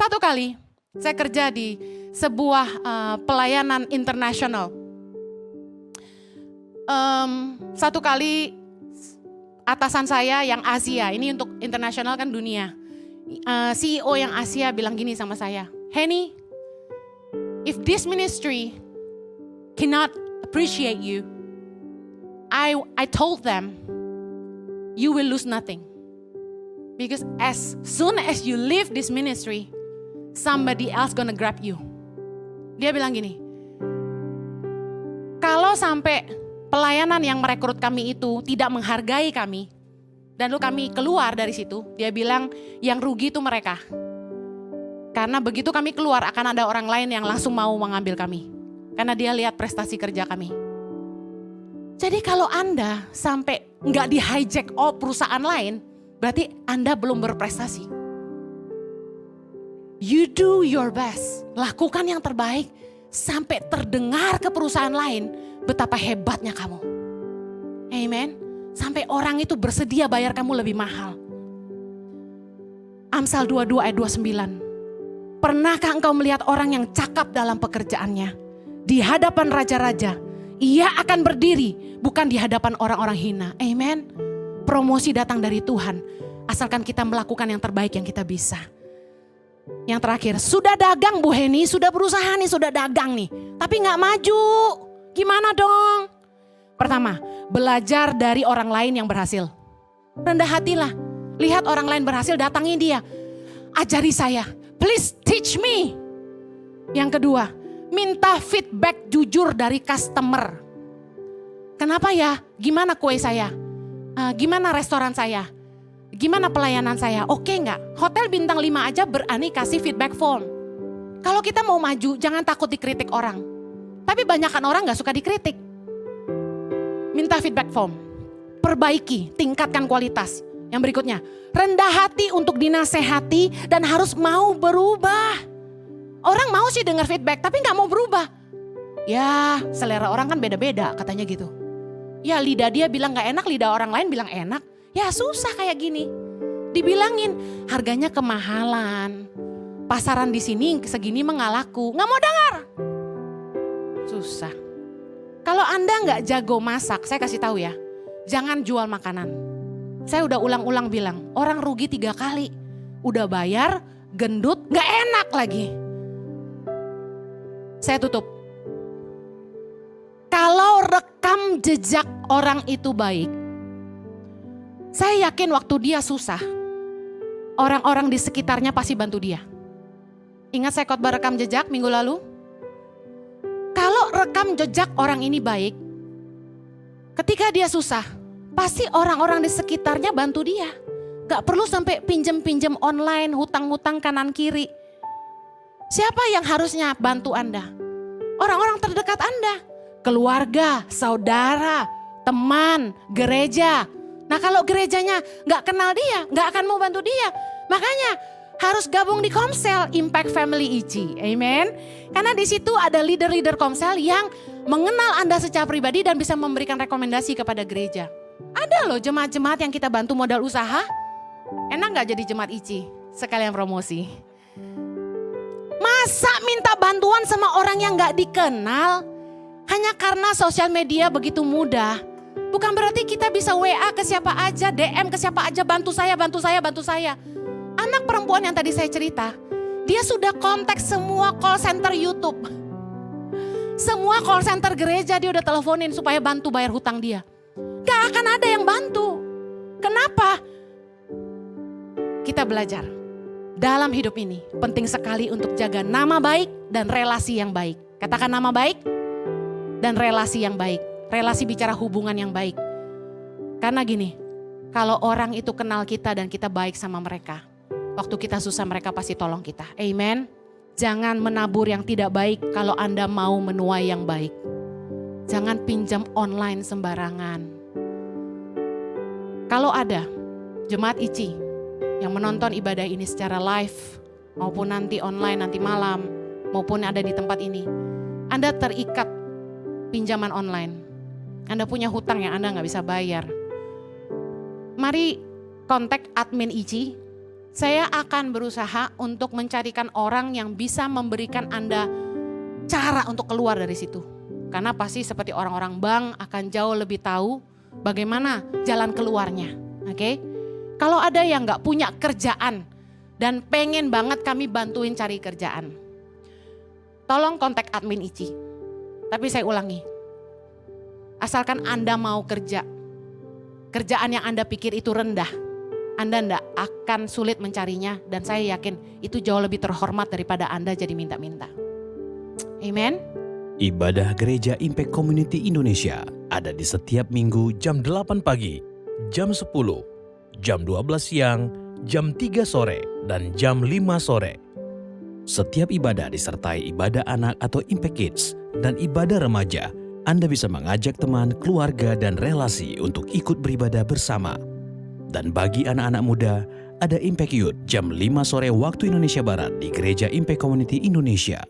Satu kali saya kerja di sebuah pelayanan internasional. Satu kali atasan saya yang Asia, ini untuk internasional kan dunia. CEO yang Asia bilang gini sama saya, Henny, if this ministry cannot appreciate you, I told them, you will lose nothing. Because as soon as you leave this ministry, somebody else gonna grab you. Dia bilang gini, kalau sampai pelayanan yang merekrut kami itu tidak menghargai kami, dan lalu kami keluar dari situ, dia bilang yang rugi itu mereka. Karena begitu kami keluar akan ada orang lain yang langsung mau mengambil kami. Karena dia lihat prestasi kerja kami. Jadi kalau Anda sampai nggak di hijack perusahaan lain, berarti Anda belum berprestasi. You do your best, lakukan yang terbaik sampai terdengar ke perusahaan lain betapa hebatnya kamu. Amen. Sampai orang itu bersedia bayar kamu lebih mahal. Amsal 22 ayat 29. Pernahkah engkau melihat orang yang cakap dalam pekerjaannya? Di hadapan raja-raja, ia akan berdiri, bukan di hadapan orang-orang hina. Amen. Promosi datang dari Tuhan, asalkan kita melakukan yang terbaik yang kita bisa. Yang terakhir, sudah dagang Bu Henny, sudah berusaha nih, sudah dagang nih. Tapi gak maju, gimana dong? Pertama, belajar dari orang lain yang berhasil. Rendah hatilah, lihat orang lain berhasil, datangi dia. Ajari saya, please teach me. Yang kedua, minta feedback jujur dari customer. Kenapa ya? Gimana kue saya? Gimana restoran saya? Gimana pelayanan saya? Oke nggak? Hotel bintang 5 aja berani kasih feedback form. Kalau kita mau maju, jangan takut dikritik orang. Tapi banyakan orang nggak suka dikritik. Minta feedback form. Perbaiki, tingkatkan kualitas. Yang berikutnya, rendah hati untuk dinasehati dan harus mau berubah. Orang mau sih dengar feedback tapi gak mau berubah. Ya selera orang kan beda-beda katanya gitu. Ya lidah dia bilang gak enak, lidah orang lain bilang enak. Ya susah kayak gini. Dibilangin harganya kemahalan. Pasaran di sini segini mengalaku. Gak mau dengar. Susah. Kalau Anda gak jago masak, saya kasih tahu ya. Jangan jual makanan. Saya udah ulang-ulang bilang, orang rugi 3 kali. Udah bayar, gendut, gak enak lagi. Saya tutup. Kalau rekam jejak orang itu baik, saya yakin waktu dia susah, orang-orang di sekitarnya pasti bantu dia. Ingat saya khotbah rekam jejak minggu lalu? Kalau rekam jejak orang ini baik, ketika dia susah, pasti orang-orang di sekitarnya bantu dia. Gak perlu sampai pinjem-pinjem online, hutang-hutang kanan kiri. Siapa yang harusnya bantu Anda? Orang-orang terdekat Anda. Keluarga, saudara, teman, gereja. Nah kalau gerejanya gak kenal dia, gak akan mau bantu dia. Makanya harus gabung di Komsel Impact Family ICI. Amen. Karena di situ ada leader-leader Komsel yang mengenal Anda secara pribadi dan bisa memberikan rekomendasi kepada gereja. Ada loh jemaat-jemaat yang kita bantu modal usaha. Enak gak jadi jemaat ICI? Sekalian promosi. Masa minta bantuan sama orang yang gak dikenal? Hanya karena sosial media begitu mudah. Bukan berarti kita bisa WA ke siapa aja, DM ke siapa aja, bantu saya, bantu saya, bantu saya. Anak perempuan yang tadi saya cerita, dia sudah kontak semua call center YouTube. Semua call center gereja dia udah teleponin supaya bantu bayar hutang dia. Gak akan ada yang bantu. Kenapa? Kita belajar. Dalam hidup ini penting sekali untuk jaga nama baik dan relasi yang baik. Katakan nama baik dan relasi yang baik. Relasi bicara hubungan yang baik. Karena gini, kalau orang itu kenal kita dan kita baik sama mereka, waktu kita susah mereka pasti tolong kita. Amen. Jangan menabur yang tidak baik kalau Anda mau menuai yang baik. Jangan pinjam online sembarangan. Kalau ada jemaat ICI yang menonton ibadah ini secara live maupun nanti online, nanti malam maupun ada di tempat ini, Anda terikat pinjaman online. Anda punya hutang yang Anda gak bisa bayar. Mari kontak admin ICI Saya akan berusaha untuk mencarikan orang yang bisa memberikan Anda cara untuk keluar dari situ. Karena pasti seperti orang-orang bank akan jauh lebih tahu bagaimana jalan keluarnya. Oke? Kalau ada yang gak punya kerjaan dan pengen banget kami bantuin cari kerjaan, tolong kontak admin ICI. Tapi saya ulangi, asalkan Anda mau kerja, kerjaan yang Anda pikir itu rendah, Anda tidak akan sulit mencarinya, dan saya yakin itu jauh lebih terhormat daripada Anda jadi minta-minta. Amen. Ibadah Gereja Impact Community Indonesia ada di setiap minggu jam 8 pagi, jam 10, jam 12 siang, jam 3 sore, dan jam 5 sore. Setiap ibadah disertai ibadah anak atau Impact Kids dan ibadah remaja. Anda bisa mengajak teman, keluarga, dan relasi untuk ikut beribadah bersama. Dan bagi anak-anak muda, ada Impact Youth jam 5 sore waktu Indonesia Barat di Gereja Impact Community Indonesia.